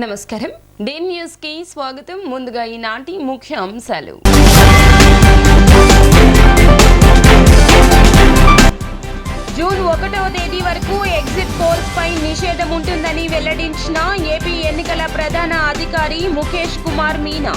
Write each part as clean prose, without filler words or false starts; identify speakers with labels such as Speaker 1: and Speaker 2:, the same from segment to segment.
Speaker 1: నమస్కారం day news కి స్వాగతం ముందుగా ఈనాటి ముఖ్య అంశాలు జూన్ 1వ తేదీ వరకు ఎగ్జిట్ పోల్స్ పై నిషేధం ఉంటుందని వెల్లడించిన ఏపీ ఎన్నికల ప్రధాన అధికారి ముఖేష్ కుమార్ మీనా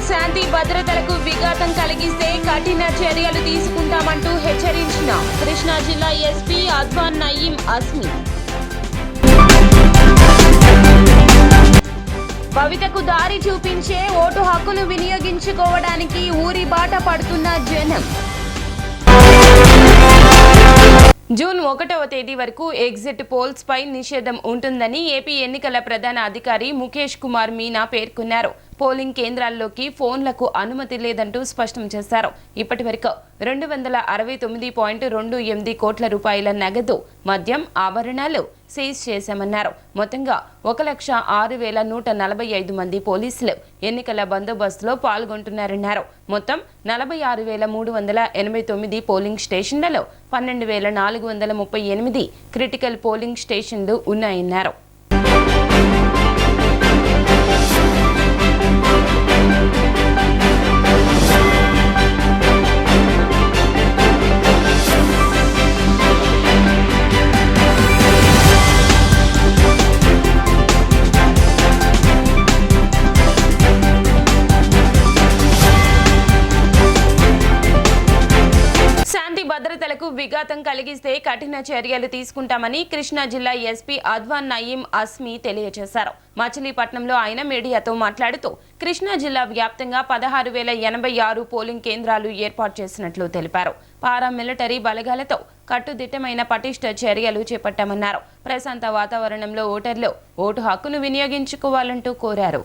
Speaker 1: శాంతి భద్రతలకు విఘాతం కలిగిస్తే కఠిన చర్యలు తీసుకుంటామంటూ హెచ్చరించిన కృష్ణా జిల్లా ఎస్పీ అద్వాన్ నయీం అస్మి భవితకు దారి చూపించే ఓటు హక్కును వినియోగించుకోవడానికి ఊరి బాట పడుతున్న జనం జూన్ 1వ తేదీ వరకు ఎగ్జిట్ పోల్స్ పై నిషేధం ఉంటుందని ఏపీ ఎన్నికల ప్రధాన అధికారి ముఖేష్ కుమార్ మీనా పేర్కొన్నారు. పోలింగ్ కేంద్రాల్లోకి ఫోన్లకు అనుమతి లేదంటూ స్పష్టం చేశారు. ఇప్పటి వరకు 269.28 కోట్ల రూపాయల నగదు, మద్యం, ఆభరణాలు సీజ్ చేశామన్నారు. మొత్తంగా 1,06,145 మంది పోలీసులు ఎన్నికల బందోబస్తులో పాల్గొంటున్నారన్నారు. మొత్తం 46,389 పోలింగ్ స్టేషన్లలో 12,438 క్రిటికల్ పోలింగ్ స్టేషన్లు ఉన్నాయన్నారు. భద్రతలకు విఘాతం కలిగిస్తే కఠిన చర్యలు తీసుకుంటామని కృష్ణా జిల్లా ఎస్పీ అద్వాన్ నయీం అస్మి తెలియజేశారు. మచిలీపట్నంలో ఆయన మీడియాతో మాట్లాడుతూ కృష్ణా జిల్లా వ్యాప్తంగా 16,086 పోలింగ్ కేంద్రాలు ఏర్పాటు చేసినట్లు తెలిపారు. పారామిలిటరీ బలగాలతో కట్టుదిట్టమైన పటిష్ట చర్యలు చేపట్టామన్నారు. ప్రశాంత వాతావరణంలో ఓటర్లు ఓటు హక్కును వినియోగించుకోవాలంటూ కోరారు.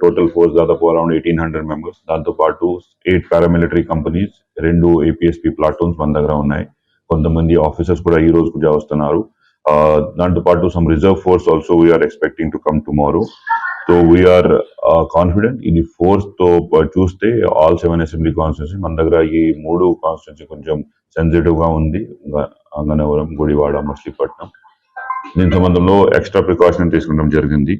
Speaker 2: టోటల్ ఫోర్స్ దాదాపు అరౌండ్ 1,800 మెంబర్స్. దాంతో పాటు 8 పారామిలిటరీ కంపెనీస్, 2 APSP ప్లాటూన్స్ మన దగ్గర ఉన్నాయి. కొంతమంది ఆఫీసర్స్ కూడా ఈ రోజు వస్తున్నారు. దాంతో పాటు some reserve force also we are expecting to come tomorrow. So we are confident. ఇది ఫోర్స్ తో చూస్తే ఆల్ 7 అసెంబ్లీ కాన్స్టిట్యూన్సీ మన దగ్గర ఈ 3 కాన్స్టిట్యూన్సీ కొంచెం సెన్సిటివ్ గా ఉంది. గన్నవరం, గుడివాడ, మచిలీపట్నం. దీని సంబంధంలో ఎక్స్ట్రా ప్రికాషన్ తీసుకోవడం జరిగింది.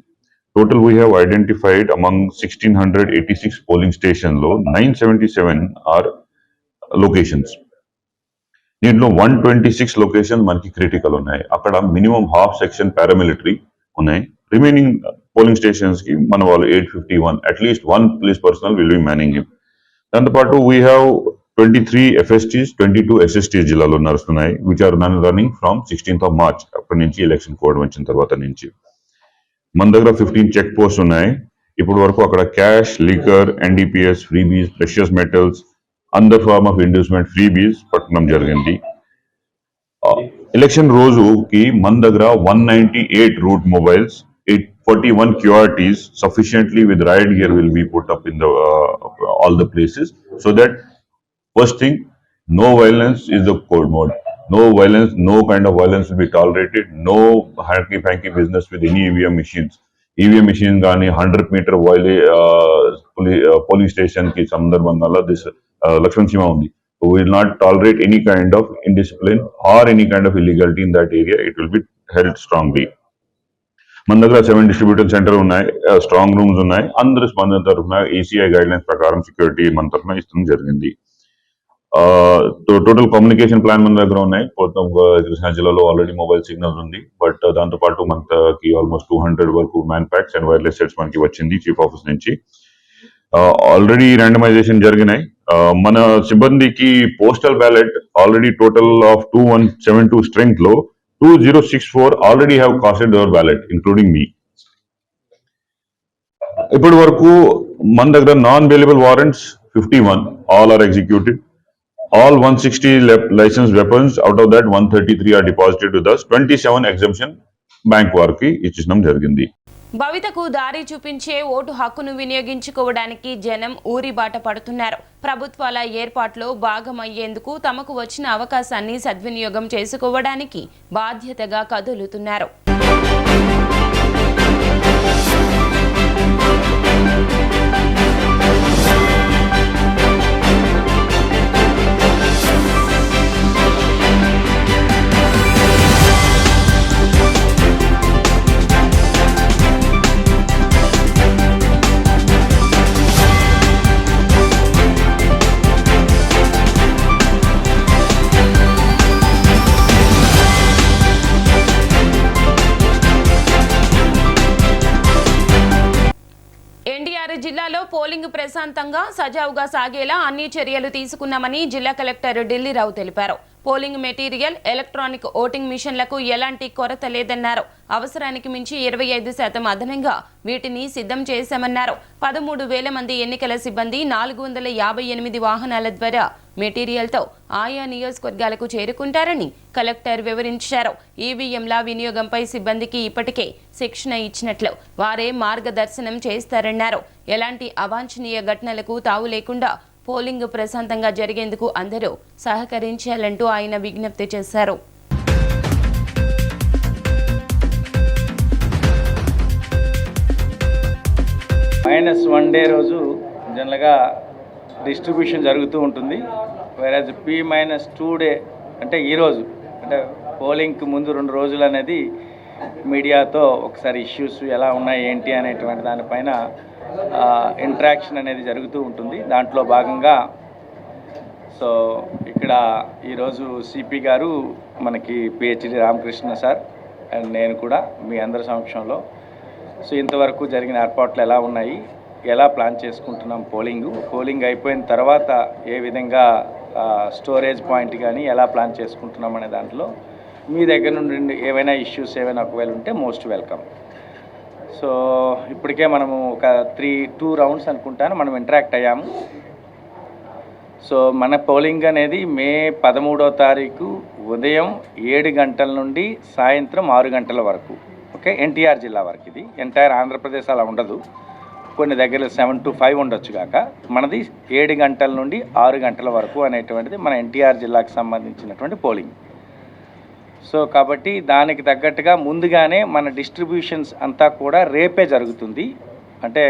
Speaker 2: Total we have identified among 1,686 polling stations లో 977 are locations. దీంట్లో 126 లొకేషన్ మనకి క్రిటికల్ ఉన్నాయి. అక్కడ మినిమం హాఫ్ సెక్షన్ పారామిలిటరీ ఉన్నాయి. రిమైనింగ్ పోలింగ్ స్టేషన్స్ కి మన వాళ్ళు 851 at least 1 police personnel will be manning him. దాంతోపాటు we have 23 FSTs, 22 SSTs జిల్లాలో నడుస్తున్నాయి, which are running from 16th of March అప్పటి నుంచి ఎలక్షన్ కోడ్ వచ్చిన తర్వాత నుంచి. మన దగ్గర 15 చెక్ పోస్ట్ ఉన్నాయి. ఇప్పటి వరకు అక్కడ cash, liquor, NDPS, freebies, precious metals, అందర్ ఫార్మ్ ఆఫ్ ఇండ్యూస్మెంట్ ఫ్రీబీస్ పట్టడం జరిగింది. ఎలక్షన్ రోజుకి మన దగ్గర 198 route mobiles, 41 QRTs sufficiently with riot gear will be put up in the all the places, so that first thing, no violence is the code mode. No violence, no kind of violence will be tolerated. No hanky-panky business with any EVM machines. EVM machines gaani 100-meter polling station ki sandarbhangala this Lakshman Sima undi. So we will not tolerate any kind of indiscipline or any kind of illegality in that area. It will be held strongly. మన దగ్గర 7 distribution centre ఉన్నాయి, strong rooms ఉన్నాయి. అందరి స్పందన తరఫున ACI guidelines ప్రకారం security మన తరఫున ఇష్టం జరిగింది. టోటల్ కమ్యూనికేషన్ ప్లాన్ మన దగ్గర ఉన్నాయి. కృష్ణా జిల్లాలో ఆల్రెడీ మొబైల్ సిగ్నల్స్ ఉంది. బట్ దాంతో పాటు మనకి ఆల్మోస్ట్ 200 వరకు man packs and wireless sets మనకి వచ్చింది చీఫ్ ఆఫీస్ నుంచి. ఆల్రెడీ ర్యాండమైజేషన్ జరిగినాయి. మన సిబ్బందికి postal ballot already total of 2172 strength లో 2064 already have casted their ballot, including me. ఇప్పటి వరకు మన దగ్గర non bailable warrants 51, all are executed. All 160 licensed weapons, out of that 133 are deposited with us. 27 exemption bank వారికి ఇచ్చడం జరిగింది.
Speaker 1: భవితకు దారి చూపించే ఓటు హక్కును వినియోగించుకోవడానికి జనం ఊరి బాట పడుతున్నారు. ప్రభుత్వాల ఏర్పాట్లో భాగమయ్యేందుకు తమకు వచ్చిన అవకాశాన్ని సద్వినియోగం చేసుకోవడానికి బాధ్యతగా కదులుతున్నారు. జిల్లాలో పోలింగ్ ప్రశాంతంగా సజావుగా సాగేలా అన్ని చర్యలు తీసుకున్నామని జిల్లా కలెక్టర్ ఢిల్లీరావు తెలిపారు. పోలింగ్ మెటీరియల్, ఎలక్ట్రానిక్ ఓటింగ్ మిషన్లకు ఎలాంటి కొరత లేదన్నారు. అవసరానికి మించి 25% అదనంగా వీటిని సిద్ధం చేశామన్నారు. 13,000 మంది ఎన్నికల సిబ్బంది 458 వాహనాల ద్వారా మెటీరియల్తో ఆయా నియోజకవర్గాలకు చేరుకుంటారని కలెక్టర్ వివరించారు. ఈవీఎంల వినియోగంపై సిబ్బందికి ఇప్పటికే శిక్షణ ఇచ్చినట్లు, వారే మార్గదర్శనం చేస్తారన్నారు. ఎలాంటి అవాంఛనీయ ఘటనలకు తావు లేకుండా పోలింగ్ ప్రశాంతంగా జరిగేందుకు అందరూ సహకరించాలంటూ ఆయన విజ్ఞప్తి చేశారు.
Speaker 3: -1 డే రోజు జనరల్గా డిస్ట్రిబ్యూషన్ జరుగుతూ ఉంటుంది. వేరేజ్ P-2 డే అంటే ఈరోజు, అంటే పోలింగ్కి ముందు 2 రోజులు అనేది మీడియాతో ఒకసారి ఇష్యూస్ ఎలా ఉన్నాయి ఏంటి అనేటువంటి దానిపైన ఇంటరాక్షన్ అనేది జరుగుతూ ఉంటుంది. దాంట్లో భాగంగా సో ఇక్కడ ఈరోజు సిపి గారు మనకి PhD రామకృష్ణ సార్ అండ్ నేను కూడా మీ అందరి సమక్షంలో సో ఇంతవరకు జరిగిన ఏర్పాట్లు ఎలా ఉన్నాయి, ఎలా ప్లాన్ చేసుకుంటున్నాం, పోలింగ్ అయిపోయిన తర్వాత ఏ విధంగా స్టోరేజ్ పాయింట్ కానీ ఎలా ప్లాన్ చేసుకుంటున్నాం అనే దాంట్లో మీ దగ్గర నుండి ఏవైనా ఇష్యూస్ ఏమైనా ఒకవేళ ఉంటే మోస్ట్ వెల్కమ్. సో ఇప్పటికే మనము ఒక 2 రౌండ్స్ అనుకుంటాను మనం ఇంటరాక్ట్ అయ్యాము. సో మన పోలింగ్ అనేది మే 13వ తారీఖు ఉదయం 7 గంటల నుండి సాయంత్రం 6 గంటల వరకు. ఓకే, ఎన్టీఆర్ జిల్లా వరకు. ఇది ఎంటైర్ ఆంధ్రప్రదేశ్ అలా ఉండదు, కొన్ని దగ్గర 7 to 5 ఉండొచ్చు కాక, మనది 7 గంటల నుండి 6 గంటల వరకు అనేటువంటిది మన ఎన్టీఆర్ జిల్లాకు సంబంధించినటువంటి పోలింగ్. సో కాబట్టి దానికి తగ్గట్టుగా ముందుగానే మన డిస్ట్రిబ్యూషన్స్ అంతా కూడా రేపే జరుగుతుంది. అంటే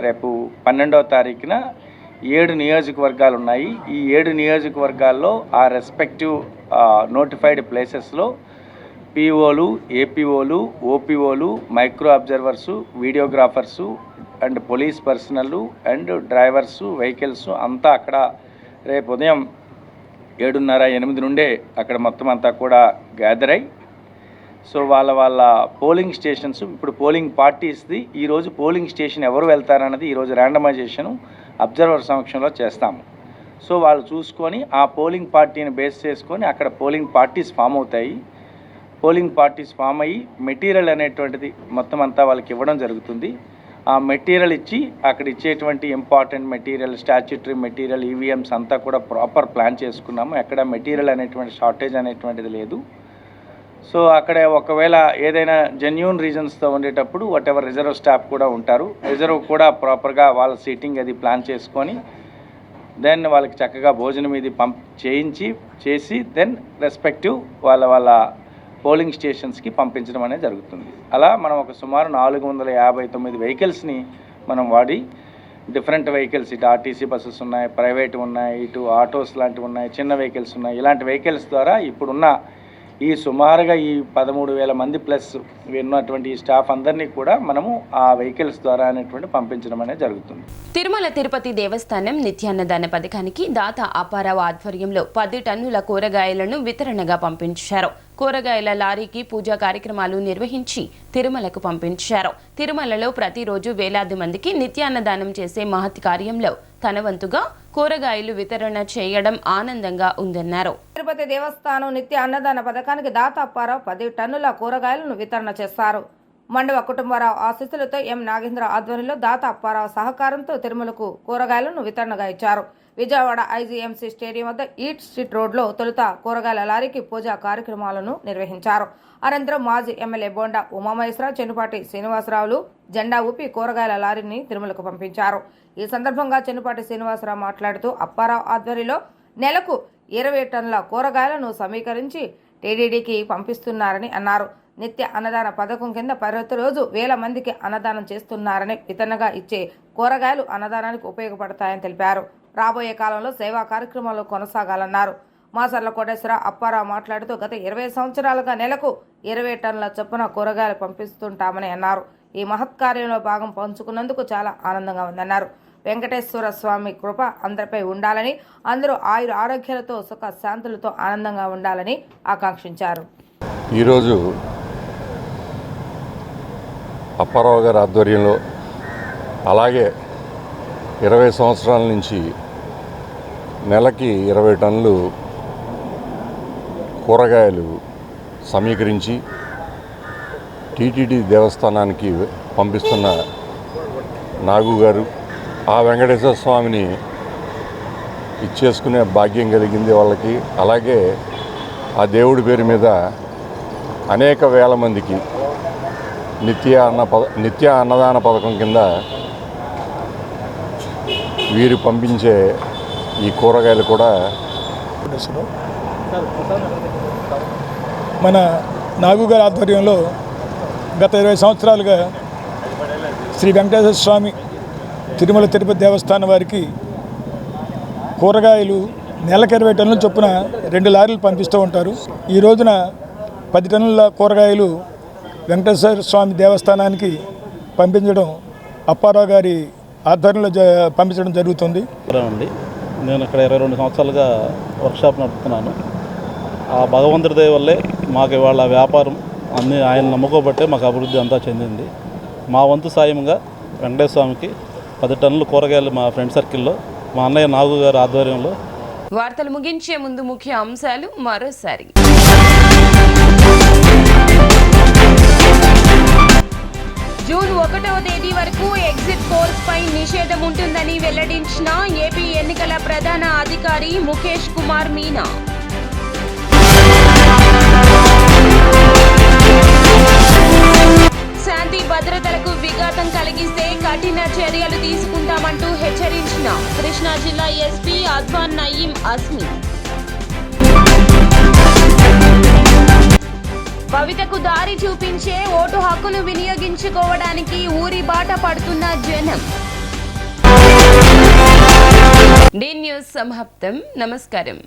Speaker 3: రేపు 12వ తారీఖున 7 నియోజకవర్గాలు ఉన్నాయి. ఈ 7 నియోజకవర్గాల్లో ఆ రెస్పెక్టివ్ నోటిఫైడ్ ప్లేసెస్లో పిఓలు, ఏపీఓలు, ఓపీఓలు, micro observers, videographers and police personnel and drivers, vehicles అంతా అక్కడ రేపు ఉదయం 7:30-8 నుండే అక్కడ మొత్తం అంతా కూడా గ్యాదర్ అయ్యి సో వాళ్ళ పోలింగ్ స్టేషన్స్, ఇప్పుడు పోలింగ్ పార్టీస్ది ఈరోజు పోలింగ్ స్టేషన్ ఎవరు వెళ్తారన్నది ఈరోజు ర్యాండమైజేషను అబ్జర్వర్ సమక్షంలో చేస్తాము. సో వాళ్ళు చూసుకొని ఆ పోలింగ్ పార్టీని బేస్ చేసుకొని అక్కడ పోలింగ్ పార్టీస్ ఫామ్ అవుతాయి. పోలింగ్ పార్టీస్ ఫామ్ అయ్యి మెటీరియల్ అనేటువంటిది మొత్తం అంతా వాళ్ళకి ఇవ్వడం జరుగుతుంది. ఆ మెటీరియల్ ఇచ్చి అక్కడ ఇచ్చేటువంటి important material, statutory material, EVMs అంతా కూడా ప్రాపర్ ప్లాన్ చేసుకున్నాము. ఎక్కడ మెటీరియల్ అనేటువంటి షార్టేజ్ అనేటువంటిది లేదు. సో అక్కడ ఒకవేళ ఏదైనా జెన్యూన్ రీజన్స్తో ఉండేటప్పుడు వాటెవర్ రిజర్వ్ స్టాఫ్ కూడా ఉంటారు. రిజర్వ్ కూడా ప్రాపర్గా వాళ్ళ సీటింగ్ అది ప్లాన్ చేసుకొని దెన్ వాళ్ళకి చక్కగా భోజనం ఇది చేసి దెన్ రెస్పెక్టివ్ వాళ్ళ పోలింగ్ స్టేషన్స్కి పంపించడం అనేది జరుగుతుంది. అలా మనం ఒక సుమారు 459 వెహికల్స్ని మనం వాడి, డిఫరెంట్ వెహికల్స్, ఇటు ఆర్టీసీ బస్సెస్ ఉన్నాయి, ప్రైవేట్ ఉన్నాయి, ఇటు ఆటోస్ లాంటివి ఉన్నాయి, చిన్న వెహికల్స్ ఉన్నాయి. ఇలాంటి వెహికల్స్ ద్వారా ఇప్పుడున్న ఈ సుమారుగా ఈ 13,000 మంది ప్లస్ ఉన్నటువంటి ఈ స్టాఫ్ అందరినీ కూడా మనము ఆ వెహికల్స్ ద్వారా అనేటువంటి పంపించడం అనేది జరుగుతుంది.
Speaker 1: తిరుమల తిరుపతి దేవస్థానం నిత్యాన్నదాన పథకానికి దాత అప్పారావు ఆధ్వర్యంలో 10 టన్నుల కూరగాయలను వితరణగా పంపించారు. కూరగాయల లారీకి పూజా కార్యక్రమాలు నిర్వహించి తిరుమలకు పంపించారు. తిరుమలలో ప్రతిరోజు వేలాది మందికి నిత్యాన్నదానం చేసే మహత్ కార్యంలో తన వంతుగా కూరగాయలు వితరణ చేయడం ఆనందంగా ఉందన్నారు.
Speaker 4: తిరుపతి దేవస్థానం నిత్య అన్నదాన పథకానికి దాత అప్పారావు 10 టన్నుల కూరగాయలను వితరణ చేశారు. మండవ కుటుంబరావు ఆశీస్సులతో ఎం నాగేంద్ర ఆధ్వర్యంలో దాత అప్పారావు సహకారంతో తిరుమలకు కూరగాయలను వితరణగా ఇచ్చారు. విజయవాడ ఐజీఎంసీ స్టేడియం వద్ద ఈట్ స్ట్రీట్ రోడ్లో తొలుత కూరగాయల లారీకి పూజా కార్యక్రమాలను నిర్వహించారు. అనంతరం మాజీ ఎమ్మెల్యే బోండా ఉమామహేశ్వరరావు, చెన్నుపాటి శ్రీనివాసరావులు జెండా ఊపి కూరగాయల లారీని తిరుమలకు పంపించారు. ఈ సందర్భంగా చెన్నుపాటి శ్రీనివాసరావు మాట్లాడుతూ అప్పారావు ఆధ్వర్యంలో నెలకు 20 టన్నుల కూరగాయలను సమీకరించి టీడీడీకి పంపిస్తున్నారని అన్నారు. నిత్య అన్నదాన పథకం కింద ప్రతిరోజు వేల మందికి అన్నదానం చేస్తున్నారని, వితరణగా ఇచ్చే కూరగాయలు అన్నదానానికి ఉపయోగపడతాయని తెలిపారు. రాబోయే కాలంలో సేవా కార్యక్రమాలు కొనసాగాలన్నారు. మాసర్ల కోటేశ్వర అప్పారావు మాట్లాడుతూ గత 20 సంవత్సరాలుగా నెలకు 20 టన్నుల చొప్పున కూరగాయలు పంపిస్తుంటామని అన్నారు. ఈ మహత్కార్యంలో భాగం పంచుకున్నందుకు చాలా ఆనందంగా ఉందన్నారు. వెంకటేశ్వర స్వామి కృప అందరిపై ఉండాలని, అందరూ ఆయుర ఆరోగ్యాలతో సుఖ శాంతులతో ఆనందంగా ఉండాలని ఆకాంక్షించారు.
Speaker 5: ఈరోజు అప్పారావు గారి ఆధ్వర్యంలో అలాగే 20 సంవత్సరాల నుంచి నెలకి 20 టన్నులు కూరగాయలు సమీకరించి టీటీడీ దేవస్థానానికి పంపిస్తున్న నాగు గారు, ఆ వెంకటేశ్వర స్వామిని ఇచ్చేసుకునే భాగ్యం కలిగింది వాళ్ళకి. అలాగే ఆ దేవుడి పేరు మీద అనేక వేల మందికి నిత్య అన్నదాన పథకం కింద వీరు పంపించే ఈ కూరగాయలు కూడా
Speaker 6: మన నాగు గారి ఆధ్వర్యంలో గత 20 సంవత్సరాలుగా శ్రీ వెంకటేశ్వర స్వామి తిరుమల తిరుపతి దేవస్థానం వారికి కూరగాయలు నెలకు 20 టన్నుల చొప్పున 2 లారీలు పంపిస్తూ ఉంటారు. ఈ రోజున 10 టన్నుల కూరగాయలు వెంకటేశ్వర స్వామి దేవస్థానానికి పంపించడం అప్పారావు గారి ఆధ్వర్యంలో పంపించడం జరుగుతుంది.
Speaker 7: నేను ఇక్కడ 22 సంవత్సరాలుగా వర్క్షాప్ నడుపుతున్నాను. ఆ భగవంతుడి దయ వల్లే మాకు ఇవాళ వ్యాపారం అన్నీ ఆయన నమ్ముకోబట్టే మాకు అభివృద్ధి అంతా చెందింది. మా వంతు సాయంగా వెంకటేశ్వర స్వామికి 10 టన్నుల కూరగాయలు మా ఫ్రెండ్ సర్కిల్లో మా అన్నయ్య నాగు గారి ఆధ్వర్యంలో.
Speaker 1: వార్తలు ముగించే ముందు ముఖ్య అంశాలు మరోసారి. జూన్ 1వ తేదీ వరకు ఎగ్జిట్ పోల్స్ పై నిషేధం ఉంటుందని వెల్లడించిన ఏపీ ఎన్నికల ప్రధాన అధికారి ముఖేష్ కుమార్ మీనా. శాంతి భద్రతలకు విఘాతం కలిగిస్తే కఠిన చర్యలు తీసుకుంటామంటూ హెచ్చరించిన కృష్ణా జిల్లా ఎస్పీ అద్వాన్ నయీం అస్మి. కవితకు దారి చూపించే ఓటు హక్కును వినియోగించుకోవడానికి ఊరి బాట పడుతున్న జనం. డి న్యూస్ సమాప్తం. నమస్కారం.